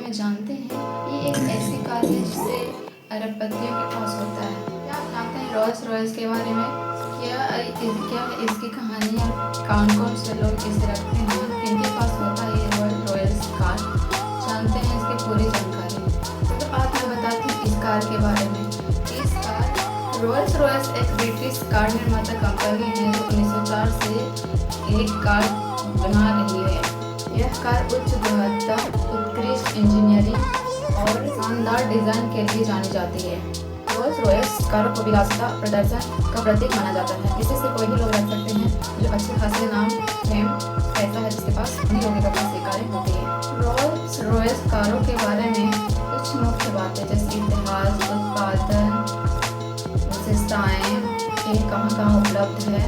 में जानते हैं? ये एक ऐसी कार है जिसे अरबपतियों के पास होता है। क्या आप जानते हैं रोल्स रॉयस के बारे में? क्या इसकी कहानियाँ, कौन से लोग इसे रखते हैं, किनके पास होता है ये रोल्स रॉयस कार? जानते हैं इसकी पूरी जानकारी। तो आज मैं बताती हूँ इस कार के बारे में। इस कार रोल्स रॉयस एक ब्रिटिश कार निर्माता कंपनी है जो 1904 से एक कार बना रही है। यह कार उच्च गुणवत्ता, उत्कृष्ट इंजीनियरिंग और शानदार डिजाइन के लिए जानी जाती है। रोल्स रॉयस कारों को विलासिता, प्रदर्शन का प्रतीक माना जाता है। इसे सिर्फ वही लोग रख सकते हैं जो अच्छे खासे नाम, फेम, पैसा है जिसके पास, उन्हीं लोगों के पास ये कारें होती है। रोल्स रॉयस कारों के बारे में कुछ मुख्य बातें जैसे इतिहास, उत्पादन, विशेषताएं, ये कहाँ उपलब्ध है।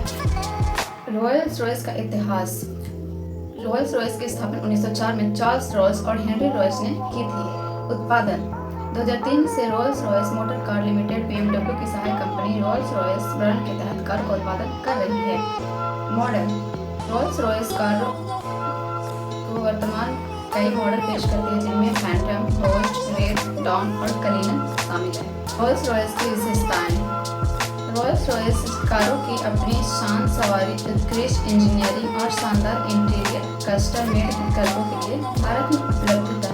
रोल्स रॉयस का इतिहास। रोल्स रॉयस की स्थापना 1904 में चार्ल्स रोल्स और हेनरी रॉयस ने की थी। उत्पादन 2003 से Rolls Royce motor car limited BMW की सहायक कंपनी रोल्स रॉयस ब्रांड के तहत कार का उत्पादन कर रही है। मॉडल रोल्स रॉयस कार को वर्तमान कई मॉडल पेश करती है जिनमें फैंटम, गोल्ड, रेड, डॉन और कलीनन शामिल है। रोल्स रॉयस की विशेषताएं। रोल्स रॉयस कारों की अपनी शान सवारी, उत्कृष्ट इंजीनियरिंग और शानदार इंटीरियर कस्टम मेड विकल्पों के लिए भारत में उपलब्धता।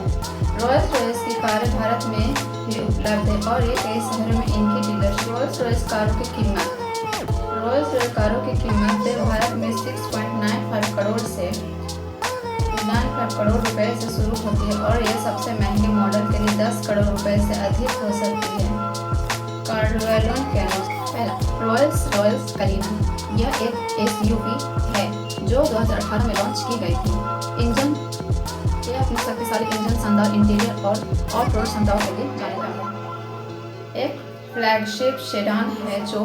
रोल्स रॉयस की कारें भारत में भी उपलब्ध है और ये कई शहरों में इनकी डीलरशिप। रोल्स रॉयस कारों की कीमत। रोल्स रॉयस कारों की कीमत भारत में 6.95 करोड़ से 95 करोड़ रुपए से शुरू होती है और यह सबसे महंगे मॉडल के लिए 10 करोड़ रुपए से अधिक हो सकती है। कार्डवेलोन के अनुसार पहला रोल्स रॉयस कलीनन, यह एक SUV है जो 2018 में लॉन्च की गई थी। इंजन, यह अपने शक्तिशाली इंजन, शानदार इंटीरियर और ऑफ-रोड क्षमताओं के लिए जानी जाती है। एक फ्लैगशिप सेडान है जो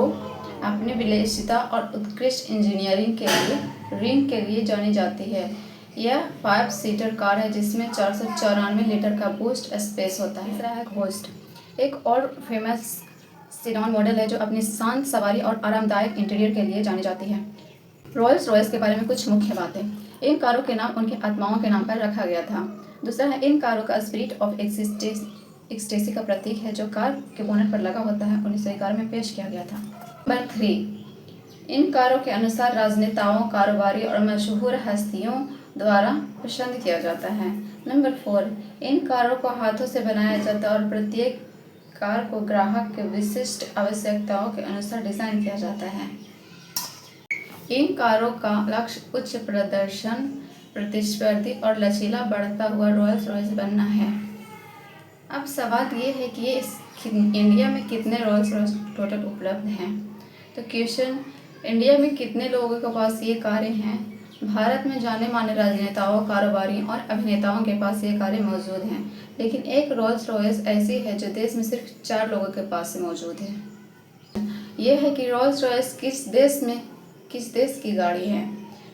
अपनी विलासिता और उत्कृष्ट इंजीनियरिंग के लिए जानी जाती है। यह 5 सीटर कार है जिसमें 494 लीटर का बूस्ट स्पेस होता है। तीसरा है घोस्ट, एक और फेमस सेडान मॉडल है जो अपनी शांत सवारी और आरामदायक इंटीरियर के लिए जानी जाती है। रोल्स रॉयस के बारे में कुछ मुख्य बातें। इन कारों के नाम उनकी आत्माओं के नाम पर रखा गया था। दूसरा है इन कारों का स्पिरिट ऑफ एक्सटेसी का प्रतीक है जो कार के बोनट पर लगा होता है। 1911 में पेश किया गया था। नंबर 3, इन कारों के अनुसार राजनेताओं, कारोबारी और मशहूर हस्तियों द्वारा पसंद किया जाता है। नंबर 4, इन कारों को हाथों से बनाया जाता है और प्रत्येक कार को ग्राहक के विशिष्ट आवश्यकताओं के अनुसार डिजाइन किया जाता है। इन कारों का लक्ष्य उच्च प्रदर्शन, प्रतिस्पर्धी और लचीला बढ़ता हुआ रोल्स रॉयस बनना है। अब सवाल ये है कि इंडिया में कितने रोल्स रॉयस टोटल उपलब्ध हैं। तो क्वेश्चन, इंडिया में कितने लोगों के पास ये कारें हैं? भारत में जाने माने राजनेताओं, कारोबारियों और अभिनेताओं के पास ये कारें मौजूद हैं, लेकिन एक रोल्स रॉयस ऐसी है जो देश में सिर्फ 4 लोगों के पास मौजूद है। यह है कि रोल्स रॉयस किस देश की गाड़ी है।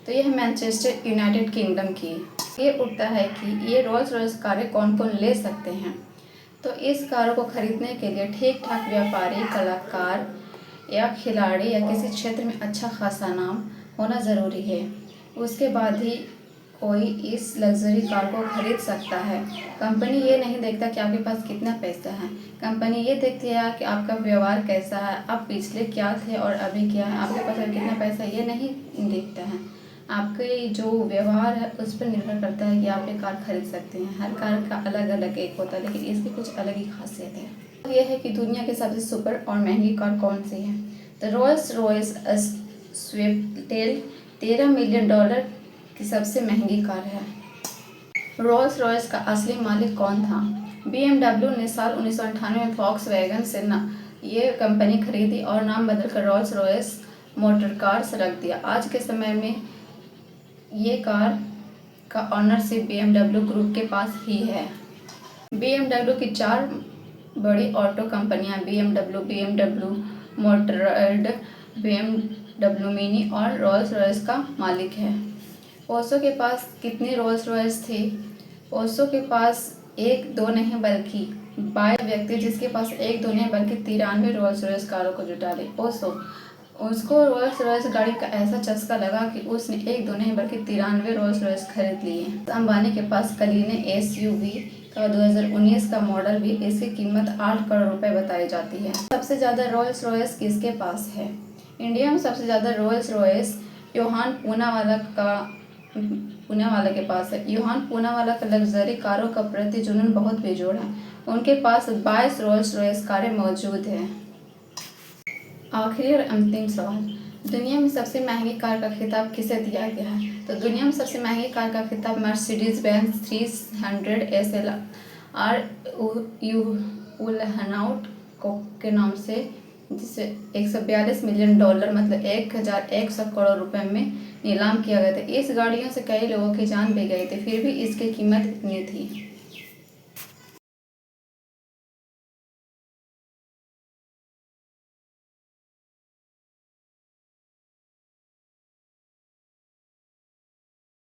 तो यह मैनचेस्टर, यूनाइटेड किंगडम की। ये उठता है कि ये रोल्स रॉयस कारें कौन कौन ले सकते हैं। तो इस कारों को खरीदने के लिए ठीक ठाक व्यापारी, कलाकार या खिलाड़ी या किसी क्षेत्र में अच्छा खासा नाम होना ज़रूरी है। उसके बाद ही कोई इस लग्जरी कार को खरीद सकता है। कंपनी ये नहीं देखता कि आपके पास कितना पैसा है, कंपनी ये देखती है कि आपका व्यवहार कैसा है, आप पिछले क्या थे और अभी क्या है। आपके पास कितना पैसा ये नहीं देखता है, आपके जो व्यवहार है उस पर निर्भर करता है कि आप ये कार खरीद सकते हैं। हर कार का अलग अलग एक होता है, लेकिन इसकी कुछ अलग ही खासियत है। यह है कि दुनिया की सबसे सुपर और महंगी कार कौन सी है। तो रोल्स रॉयस स्विफ्टेल $13 मिलियन की सबसे महंगी कार है। रोल्स रॉयस का असली मालिक कौन था। BMW ने साल 1998 में वॉक्सवैगन से ये कंपनी खरीदी और नाम बदलकर रोल्स रॉयस मोटर कार्स रख दिया। आज के समय में ये कार का ऑनरशिप BMW ग्रुप के पास ही है। BMW की 4 बड़ी ऑटो कंपनियां BMW मोटोर्राड, BMW मिनी और रोल्स रॉयस का मालिक है। ओशो के पास कितनी रोल्स रॉयस थी। ओशो के पास 1-2 नहीं बल्कि 22 व्यक्ति जिसके पास 1-2 नहीं बल्कि 93 रोल्स रॉयस कारों को जुटा ली। उसको रोल्स रॉयस गाड़ी का ऐसा चस्का लगा कि उसने 1-2 नहीं बल्कि 93 रोल्स रॉयस खरीद लिए। अंबानी के पास कलीने SUV का 2019 का मॉडल भी इसकी कीमत 8 करोड़ रुपए बताई जाती है। सबसे ज़्यादा रोल्स रॉयस किसके पास है? इंडिया में सबसे ज़्यादा रोल्स रॉयस योहान पूनावाला के पास है। योहान पूनावाला का लग्जरी कारों का प्रति जुनून बहुत बेजोड़ है। उनके पास 22 रोल्स रॉयस कारें मौजूद हैं। आखिरी और अंतिम सवाल, दुनिया में सबसे महंगी कार का खिताब किसे दिया गया है? तो दुनिया में सबसे महंगी कार का खिताब मर्सिडीज बेंज 300 SLR उलहनाउट के नाम से, जिसे $142 मिलियन मतलब 1100 करोड़ रुपए में नीलाम किया गया था। इस गाड़ियों से कई लोगों की जान भी गई थी, फिर भी इसकी कीमत इतनी थी।